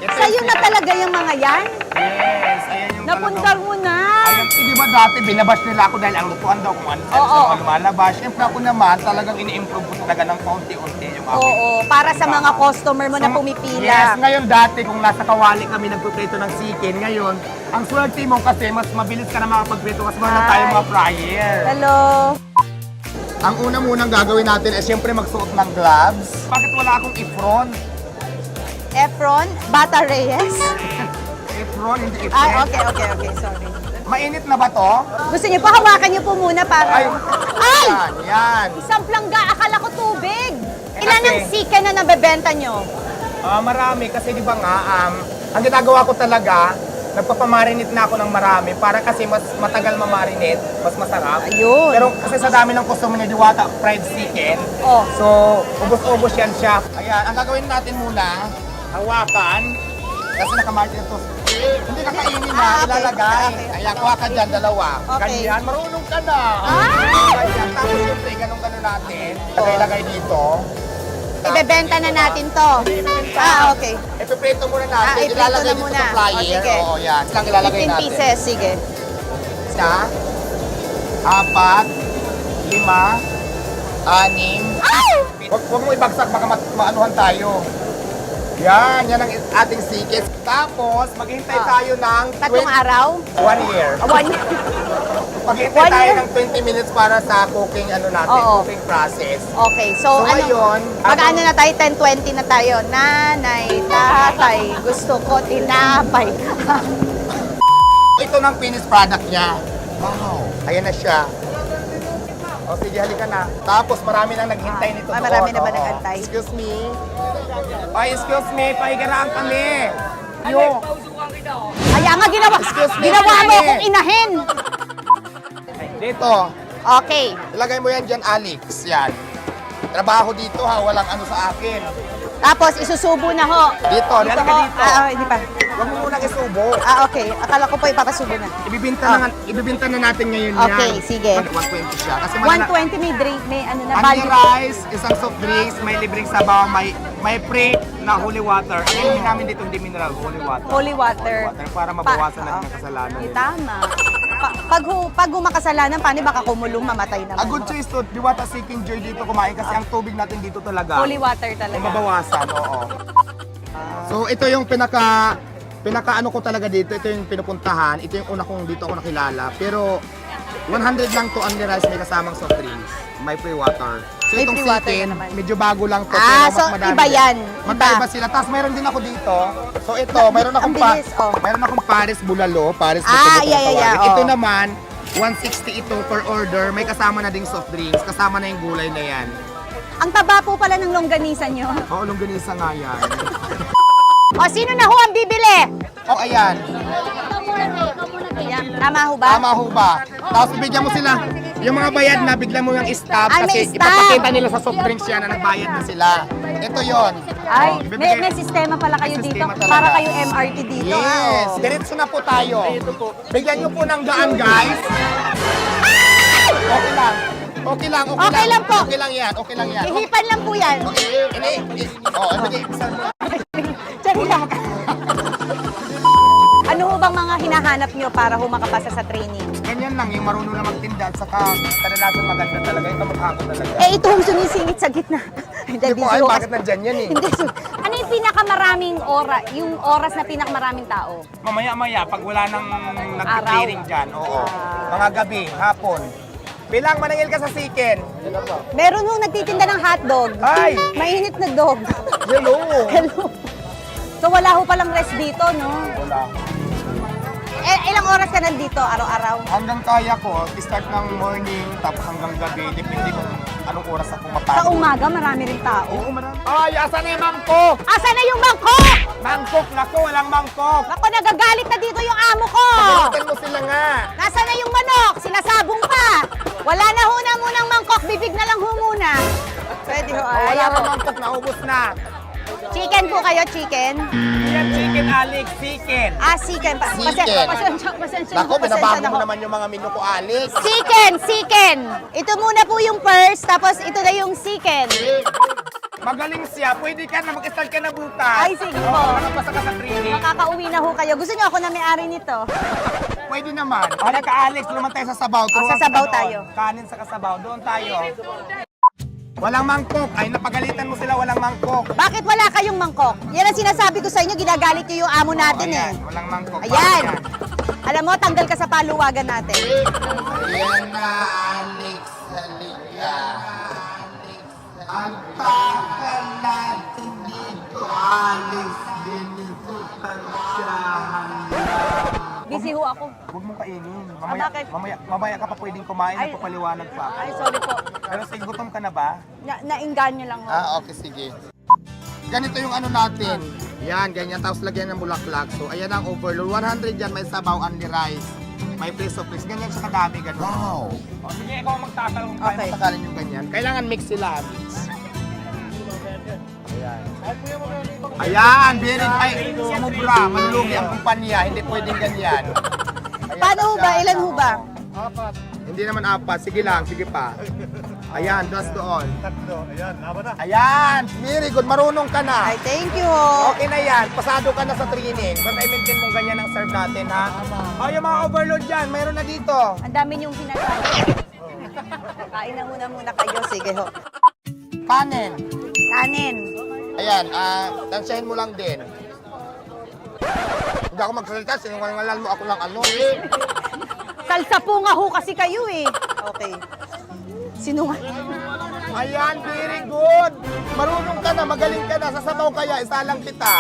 Sa'yo na talaga yung mga yan? Yes, ayan yung Napundar mo na. Ayan, di ba dati binabash nila ako dahil ang lutuan daw kung ano sa lumalabas. Siyempre ako naman talagang ini-improve ko talaga ng kaunti-unti yung aking. Oo, para sa mga customer mo na pumipila. Yes, ngayon dati kung nasa kawali kami nagpiprito ng chicken, ngayon, ang swerte mo kasi mas mabilis ka na makapagprito kasi meron tayo mga fryer. Hello. Ang una munang gagawin natin ay siyempre magsuot ng gloves. Bakit wala akong ifron? Efron, Bata Reyes. Ifron, hindi ifron. Ah, okay, sorry. Mainit na ba to? Gusto niyo pa, hawakan niyo po muna para... Ay! Ay! Yan. Isang plangga, akala ko tubig. Eh, Ilan ang kasi- sika na nabebenta niyo? Marami kasi di ba nga, ang ginagawa ko talaga, nagpapamarinate na ako ng marami para kasi mas matagal mamarinate, mas masarap. Ayun. Pero kasi sa dami ng customer ni Diwata fried chicken, Oh. so ubos-ubos yan siya. Ayan, ang gagawin natin muna, hawakan, kasi nakamarinate to. Hindi kakainin na, okay. ilalagay. Okay. Ayan, kuha ka dyan, dalawa. Okay. Ganyan, marunong ka na. Ganyan, tapos siyempre, ganun-ganun natin. Lagay dito. Ibebenta na natin to. Okay. Ipiprito muna natin. Iprito Ilalagay na dito muna. sa flyer. O, sige. Oo, yan. Silang ilalagay 15 natin. pieces, sige. 1, 4, 5, 6. Huwag mo ibagsak, baka maanuhan tayo. Yan ang ating sikis. Tapos, maghintay tayo ng Tatlong araw? 1 year. One. Maghintay 1 tayo year? ng 20 minutes para sa cooking natin, Oo. cooking process. Okay, so, ngayon, mag-ano na tayo, 10-20 na tayo. Nanay, tatay, gusto ko tinapay. Ito ng finished product niya. Wow. Ayan na siya. O sige, halika na. Tapos marami nang naghintay nito doon. Marami na ba Oo. naghintay? Excuse me. Ay, excuse me. Pahigaraan kami. Yo. Kaya nga Excuse me, ginawa mo kami. akong inahin. Dito. Okay. Ilagay mo yan dyan, Alex. Yan. Trabaho dito ha. Walang ano sa akin. Tapos isusubo na ho. Dito. Halika ho. dito. Hindi pa. Huwag mo munang isubo. Okay. Akala ko po ipapasubo na. Ibibinta na natin ngayon Okay, yan. sige. 120 siya. Kasi 120 may drink, may ano na, Only value. rice, isang soft drinks, may libreng sabaw, may free na holy water. Ayun namin dito hindi mineral, holy water. Holy water. Para mabawasan na yung kasalanan. Tama. Pag humakasalanan, paano baka kumulong mamatay naman? A good choice to, Diwata seeking joy dito kumain kasi ang tubig natin dito talaga. Holy water Ay talaga. mabawasan, oo. So ito yung pinaka ano ko talaga dito, ito yung pinupuntahan, ito yung una kong dito ako nakilala. Pero 100 lang to only rice, may kasamang soft drinks, may free water. So May itong free water chicken, na naman. medyo bago lang to, Ah, pero so mas madami. iba yan. Magkaiba Iba. sila. Tapos mayroon din ako dito. So ito, mayroon akong Ang bilis, oh. mayroon akong Paris Bulalo, Paris Ah, Buto-Buto yeah, tawagin. oh. Ito naman 160 ito per order. May kasama na ding soft drinks, kasama na yung gulay na yan. Ang taba po pala ng longganisa nyo. Oo, longganisa nga yan. O, sino na ho ang bibili? Oh, ayan. Ayan. Tama ho ba? Tama ho ba? Tapos bigyan mo sila. Yung mga bayad na, bigla mo yung stop Ay, may kasi stop. ipapakita nila sa soft drinks yan na nagbayad na sila. Ito yon. Ay, Oh, may sistema pala kayo May dito. sistema talaga. Para kayo MRT dito. Yes. ah, oh. Diretso na po tayo. Bigyan nyo po ng gaan, guys. Okay lang. Okay lang, okay, Okay lang po. Okay lang yan, okay lang yan. Ihipan lang po yan. Check lang. Ano ho bang mga hinahanap nyo para ho makapasa sa training? Ganyan lang, yung marunong na magtinda at saka kadalasan maganda talaga, yung kamukha ko talaga. Eh, ito ang sumisingit sa gitna. Hindi, Hindi po, ay video bakit kasi- nandyan yan eh? Hindi, ano yung pinakamaraming oras, yung oras na pinakamaraming tao? Mamaya-maya, pag wala nang nag-clearing dyan, oo. Mga gabi, hapon. Bilang maningil ka sa chicken. Meron hong nagtitinda ng hotdog. Ay! Mainit na dog. Hello! Hello. So wala ho palang rest dito, no? Wala. Ilang oras ka nandito araw-araw? Hanggang kaya ko, start ng morning, tapos hanggang gabi, depende kung anong oras ako mapagod. Sa umaga, marami rin tao. Oo, marami. Ay, asan na yung mangkok? Asan na yung mangkok? Mangkok, naku, walang mangkok. Ako, nagagalit na dito yung amo ko. Pagalitan mo sila nga. Nasaan na yung manok? Sinasabong pa. Wala na ho na munang mangkok. Bibig na lang ho muna. Pwede ho. Wala Ayan na po. mangkok, naubos na. Chicken po kayo, chicken? Yan, chicken, Alex, chicken. Chicken. Chicken. Pasensya Naku, pasensya binabago na mo ho. naman yung mga menu ko, Alex. Chicken. Ito muna po yung first, tapos ito na yung chicken. Magaling siya. Pwede ka na, mag-start ka na bukas. Ay, sige po. Nakapasa ka sa training. Makakauwi na ho kayo. Gusto niyo ako na may-ari nito? Pwede naman. Halika Alex, naman tayo sa sabaw. Turuan sa sabaw kita doon. tayo. Kanin sa kasabaw. Doon tayo. Walang mangkok. Ay, napagalitan mo sila, walang mangkok. Bakit wala kayong mangkok? Yan ang sinasabi ko sa inyo, ginagalit niyo yung amo natin eh. Ayan, walang mangkok. Ayan. Alam mo, tanggal ka sa paluwagan natin. Ayan na, Alex. Halika. Ang takal natin dito, Alex. Ganito tansyahan. Busy ho ako. Huwag mong kainin. bakit? Mamaya ka pa pwedeng kumain, Ay. nagpapaliwanag pa ako. Ay, sorry po. Pero sige, gutom ka na ba? Nainganyo lang ho. Okay, sige. Ganito yung ano natin. Yan, ganyan. Tapos lagyan ng bulaklak. So, ayan ang overload. 100 yan, may sabaw, only rice. May preso, please. Ganyan siya kadami, ganun. Wow! O, sige, ikaw ang magtatal kung Okay. kaya matakalin yung ganyan. Kailangan mix sila, mix. Ayan. Ayan, very ay, sumubra. Malulugi ang kumpanya. Hindi pwedeng ganyan. Ayan, Paano ho ba? siya. Ilan ho ba? Hindi naman apat. Sige lang, sige pa. Ayan, dos doon. Tatlo, ayan, laban na. Ayan, very good. Marunong ka na. Ay, thank you ho. Okay na yan. Pasado ka na sa training. Basta i-maintain mo ganyan ang serve natin, ha? O, yung mga overload dyan, mayroon na dito. Ang dami niyong sinasabi. Kain na muna kayo. Sige ho. Kanin. Kanin. Ayan, tansyahin mo lang din. Hindi ako magsalita, sinungalingalan mo ako lang ano. Salsa po nga ho kasi kayo eh. Okay. Sinungal. Ayan, very good. Marunong ka na, magaling ka na. Sasabaw kaya, isalang kita.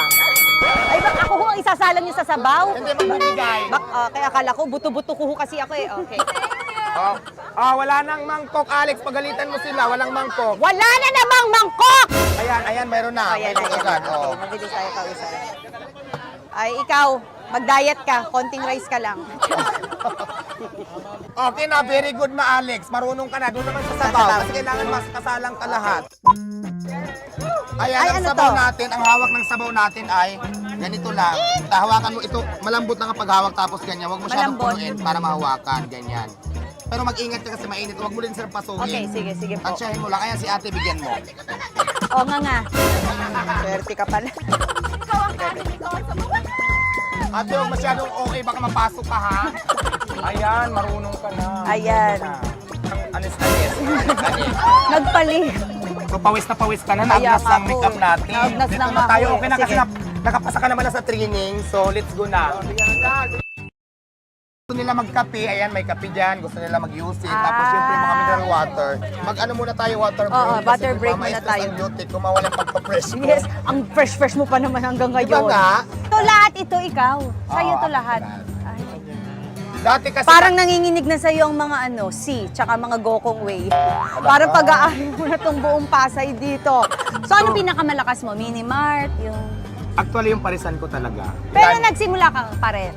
Ay, bak ako ho ang isasalang niyo sa sabaw? Hindi magbibigay. Kaya akala ko, buto-buto ko ho kasi ako eh. Okay. Wala nang mangkok, Alex. Pagalitan mo sila, walang mangkok. Wala na namang mangkok! Ayan, mayroon na. Ayan, Mayroon ayan. agad. Okay, mabilis tayo kausap. Ay, ikaw, mag-diet ka. Konting rice ka lang. Okay na, very good na, Alex. Marunong ka na. Doon naman sa sabaw. Kasi kailangan mas kasalang ka lahat. Ayan, Ay, ang ano sabaw to? natin, ang hawak ng sabaw natin ay ganito lang. Hawakan mo ito, malambot lang ang paghawak tapos ganyan. Huwag mo masyadong Malambot. punuin para mahawakan, ganyan. Pero mag-ingat ka kasi mainit. Huwag mo rin sir Okay, pasuhin. sige po. Tansyahin mo lang. Ayan si ate, bigyan mo. Oo nga. Swerte ka pala. Ikaw ang kanin, ikaw ang sabaw. Ate, huwag masyadong okay, baka mapasok ka ha. Ayan, marunong ka na. Ayan. Anis. Nagpali. So, pawis ka na. Kaya Naagnas nga lang po. make-up natin. Naagnas Dito lang na ako tayo. eh. Okay na kasi Sige. nakapasa ka naman na sa training. So, let's go na. Gusto nila magkape. Ayan, may kape dyan. Gusto nila mag-use it. Tapos, syempre, mga mineral water. Mag-ano muna tayo, water break. Oo, Kasi water di ba, break muna ma-stress tayo. ang duty kung mawala yung pagpa-fresh ko. Yes, ang fresh mo pa naman hanggang ngayon. Diba nga? Ito lahat, ito ikaw. Sa'yo Oo, to ako lahat. lahat. Ay. Dati kasi... Parang nanginginig na sa'yo ang mga C, tsaka mga Gokong Way. Parang pag-aari mo na itong buong Pasay dito. So, ano pinakamalakas mo? Minimart? Yung... Actually, yung parisan ko talaga. Pero nagsimula ka pare.